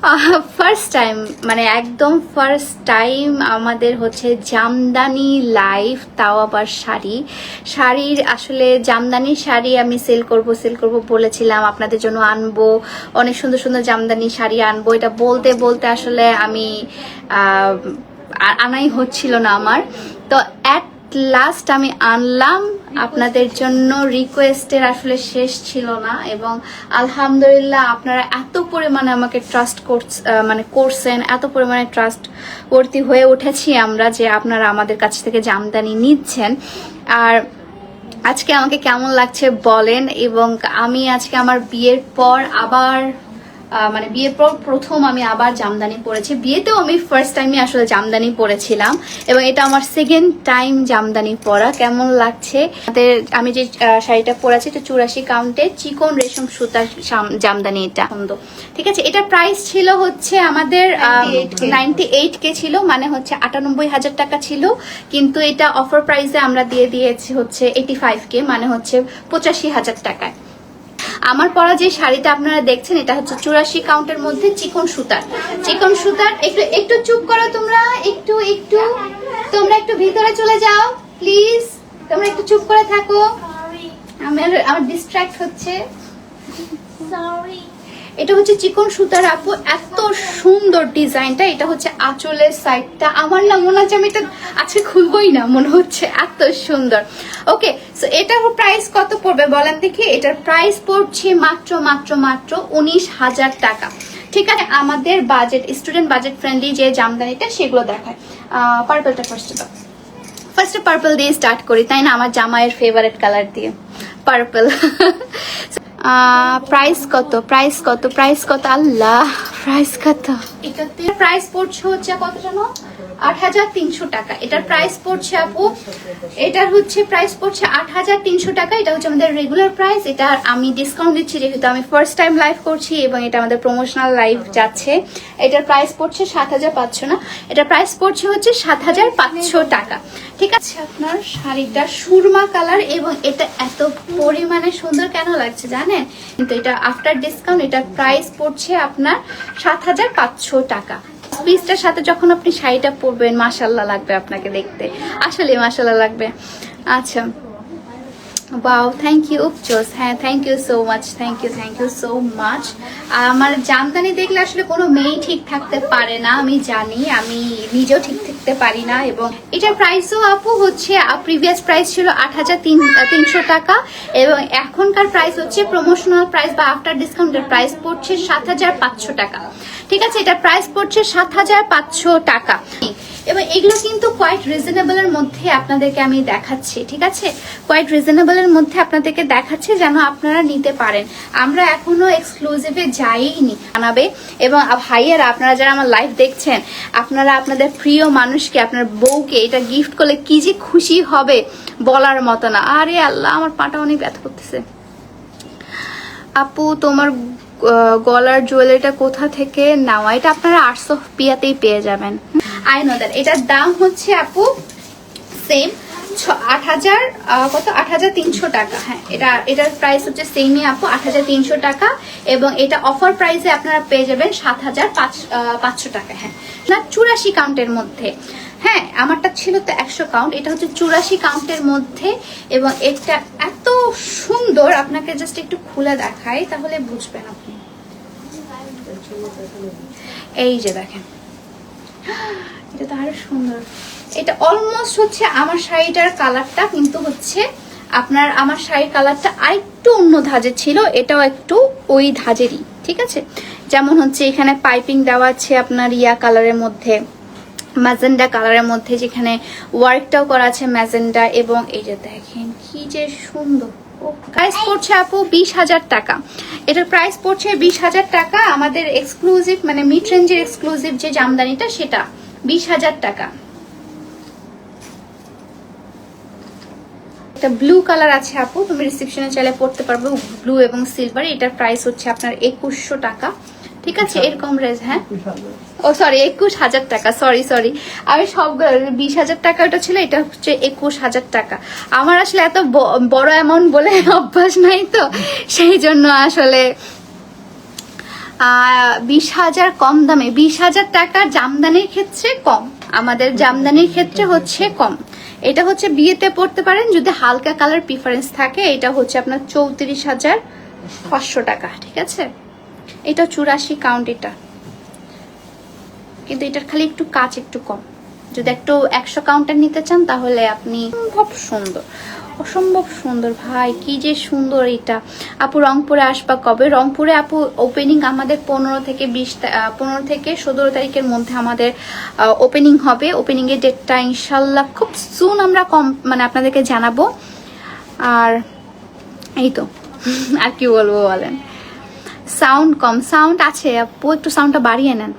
First time, মানে একদম first time আমাদের হচ্ছে জামদানি লাইভ, তাও আবার শাড়ির আসলে জামদানি শাড়ি আমি সেল করব বলেছিলাম, আপনাদের জন্য আনবো, অনেক সুন্দর সুন্দর জামদানি শাড়ি আনবো। এটা বলতে বলতে আসলে আমি আনাই হচ্ছিল না আমার, তো অ্যাট লাস্ট আমি আনলাম আপনাদের জন্য। রিকোয়েস্টের আসলে শেষ ছিল না, এবং আলহামদুলিল্লাহ আপনারা এত পরিমাণে আমাকে ট্রাস্ট করছেন, এত পরিমাণে ট্রাস্ট ভর্তি হয়ে উঠেছি আমরা যে আপনারা আমাদের কাছ থেকে জামদানি নিচ্ছেন। আর আজকে আমাকে কেমন লাগছে বলেন। এবং আমি আজকে আমার বিয়ের পর আবার বিয়ের পর প্রথম আমি আবার জামদানি পরেছি। বিয়েতেও আমি ফার্স্ট টাইমে আসলে জামদানি পরেছিলাম, এবং এটা আমার সেকেন্ড টাইম জামদানি পরা। কেমন লাগছে? আমি যে শাড়িটা পরেছি এটা 84 কাউন্টে চিকন রেশম সুতার জামদানি, এটা সুন্দর। ঠিক আছে, এটা প্রাইস ছিল হচ্ছে আমাদের 98K ছিল, মানে হচ্ছে 98,000 টাকা ছিল, কিন্তু এটা অফার প্রাইসে আমরা দিয়ে দিয়েছি হচ্ছে 85K, মানে হচ্ছে 85,000 টাকায়। আমার পরা যে শাড়িটা আপনারা দেখছেন এটা হচ্ছে 84 কাউন্টের মধ্যে চিকন সুতার। একটু চুপ করো তোমরা, তোমরা একটু ভিতরে চলে যাও প্লিজ, তোমরা একটু চুপ করে থাকো, আমার ডিস্ট্রাক্ট হচ্ছে। এটা হচ্ছে চিকন সুতার আপু, এত সুন্দর ডিজাইনটা। এটা হচ্ছে আঁচলের সাইডটা, আমার না মনে হচ্ছে আমি এটা আজকে খুলবই না, মনে হচ্ছে এত সুন্দর। ওকে, সো এটার প্রাইস কত পড়বে বলেন দেখি? এটার প্রাইস পড়ছে মাত্র 19,000 টাকা। ঠিক আছে, আমাদের বাজেট, স্টুডেন্ট বাজেট ফ্রেন্ডলি যে জামদানিটা সেগুলো দেখায়। পার্পলটা ফার্স্টে পার্পল দিয়ে স্টার্ট করি, তাই না? আমার জামাইয়ের ফেভারিট কালার দিয়ে পার্পল। প্রাইস কত আল্লাহ, প্রাইস কত? এটাতে প্রাইস পড়ছে হচ্ছে কত জানো? 8,300 টাকা। এটার প্রাইস পড়ছে আপু, এটার হচ্ছে প্রাইস পড়ছে 8,300 টাকা। এটা হচ্ছে আমাদের রেগুলার প্রাইস। এটা আমি ডিসকাউন্ট দিচ্ছি যেহেতু আমি ফার্স্ট টাইম লাইভ করছি, এবং এটা আমাদের প্রমোশনাল লাইভ যাচ্ছে। এটার প্রাইস পড়ছে 7,500 না, এটার প্রাইস পড়ছে হচ্ছে 7,500 টাকা। ঠিক আছে, আপনার শাড়িটা সুরমা কালার, এবং এটা এত পরিমাণে সুন্দর কেন লাগছে জানেন? কিন্তু এটা আফটার ডিসকাউন্ট এটার প্রাইস পড়ছে আপনার 7,500 টাকা। পিসটার সাথে যখন আপনি শাড়িটা পরবেন মাশাআল্লাহ লাগবে আপনাকে দেখতে, আসলে মাশাআল্লাহ লাগবে। আচ্ছা, ওয়াও, থ্যাংক ইউ উপচোস, হ্যাঁ থ্যাংক ইউ সো মাচ। আমার জামদানি দেখলে আসলে কোনো মেয়েই ঠিক থাকতে পারে না, আমি জানি, আমি নিজেও ঠিক থাকতে পারি না। এবং এটার প্রাইসও আপু হচ্ছে প্রিভিয়াস প্রাইস ছিল 8,300 টাকা, এবং এখনকার প্রাইস হচ্ছে প্রমোশনাল প্রাইস বা আফটার ডিসকাউন্টের প্রাইস পড়ছে 7,500 টাকা। ঠিক আছে, এটা প্রাইস পড়ছে 7,500 টাকা, এবং এগুলো কিন্তু কোয়াইট রিজনেবলের মধ্যে আপনাদেরকে আমি দেখাচ্ছি। ঠিক আছে, কোয়াইট রিজনেবলের মধ্যে আপনাদেরকে দেখাচ্ছি যেন আপনারা নিতে পারেন। আমরা এখনো এক্সক্লুসিভে যাইনি জানাবে। এবং ভাইয়েরা, আপনারা যারা আমার লাইভ দেখছেন, আপনারা আপনাদের প্রিয় মানুষকে, আপনার বউকে এটা গিফট করলে কি যে খুশি হবে বলার মতো না। আরে আল্লাহ, আমার পাটা অনেক ব্যথা করতেছে। আপু তোমার গলার জুয়েলারিটা কোথা থেকে নেওয়া? এটা আপনারা আর্টস অফ পিয়াতেই পেয়ে যাবেন। I know that. এটার দাম হচ্ছে আপু সেম 8,300 টাকা। হ্যাঁ, এটার প্রাইস হচ্ছে সেমই আপু, 8,300 টাকা, এবং এটা অফার প্রাইসে আপনারা পেয়ে যাবেন 7,500 টাকা। হ্যাঁ, না 84 কাউন্টের মধ্যে। হ্যাঁ, আমারটা ছিল তো 100 কাউন্ট, এটা হচ্ছে 84 কাউন্টের মধ্যে, এবং এটা এত সুন্দর। আপনাকে জাস্ট একটু খুলে দেখাই তাহলে বুঝবেন আপনি। এই যে দেখেন, এটা তো আরো সুন্দর। এটা অলমোস্ট হচ্ছে আমার শাড়িটার কালারটা, কিন্তু হচ্ছে আমার শাড়ির কালারটা আরেকটু অন্য ধাঁজের ছিল, এটাও একটু ওই ধাঁজেরই। ঠিক আছে, যেমন হচ্ছে এখানে পাইপিং দেওয়া আছে আপনার ইয়া কালারের মধ্যে, ম্যাজেন্ডা কালারের মধ্যে, যেখানে ওয়ার্কটাও করা আছে ম্যাজেন্ডা, এবং এই যে দেখেন কি যে সুন্দর। প্রাইস পড়ছে আপু 20,000 টাকা। এটার প্রাইস পড়ছে 20,000 টাকা। আমাদের এক্সক্লুসিভ মানে মিড রেঞ্জের এক্সক্লুসিভ যে জামদানিটা সেটা 20,000 টাকা। একটা ব্লু কালার আছে আপু, তুমি রিসেপশনে চাইলে পড়তে পারবে, ব্লু এবং সিলভার। এটার প্রাইস হচ্ছে আপনার 2100 টাকা। ঠিক আছে, এরকম রেঞ্জ। হ্যাঁ, ও সরি 21,000 টাকা, সরি আমি সব 20,000 টাকা ওটা ছিল, এটা হচ্ছে 21,000 টাকা। আমার আসলে এত বড় অ্যামাউন্ট বলে অভ্যাস নাই তো, সেই জন্য আসলে 20,000 কম দামে, 20,000 টাকার জামদানির ক্ষেত্রে কম, আমাদের জামদানির ক্ষেত্রে হচ্ছে কম। এটা হচ্ছে বিয়েতে পড়তে পারেন যদি হালকা কালার প্রিফারেন্স থাকে। এটা হচ্ছে আপনার 34,500 টাকা, ঠিক আছে। এটা 84 কাউন্ট, এটা কিন্তু এটার খালি একটু কাজ একটু কম। যদি একটু 100 কাউন্টার নিতে চান তাহলে আপনি খুব সুন্দর, অসম্ভব সুন্দর ভাই, কি যে সুন্দর এটা। আপু রংপুরে আসবা কবে? রংপুরে আপু ওপেনিং আমাদের 15 থেকে 17 তারিখের মধ্যে আমাদের ওপেনিং হবে। ওপেনিং এর ডেটটা ইনশাল্লাহ খুব সুন আমরা মানে আপনাদেরকে জানাবো। আর এই তো আর কি বলবো বলেন। সাউন্ড কম, সাউন্ড আছে আপু, একটু সাউন্ডটা বাড়িয়ে নেন।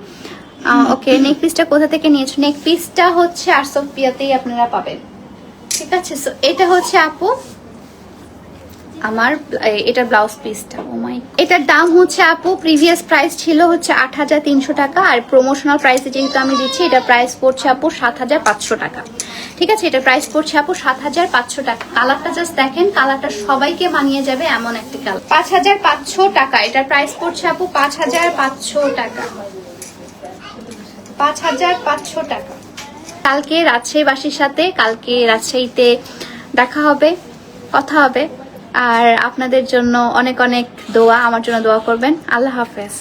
ওকে, নেক পিসটা কোথা থেকে নিয়েছো? নেক পিসটা হচ্ছে আরসোফিয়াতেই আপনারা পাবেন, ঠিক আছে। সো এটা হচ্ছে আপু আমার এটার ব্লাউজ পিসটা। ও মাই, এটার দাম হচ্ছে আপু প্রিভিয়াস প্রাইস ছিল হচ্ছে 8,300 টাকা, আর প্রমোশনাল প্রাইসে যেহেতু আমি দিচ্ছি এটা প্রাইস পড়ছে আপু 7,500 টাকা, ঠিক আছে। এটা প্রাইস পড়ছে আপু 7,500 টাকা। কালারটা জাস্ট দেখেন, কালারটা সবাইকে মানিয়ে যাবে এমন একটা কালার। 5,500 টাকা এটার প্রাইস পড়ছে আপু, 5,500 টাকা, 5,500 টাকা। কালকে রাজশাহীবাসীর সাথে, কালকে রাজশাহীতে দেখা হবে, কথা হবে। আর আপনাদের জন্য অনেক অনেক দোয়া, আমার জন্য দোয়া করবেন। আল্লাহ হাফেজ।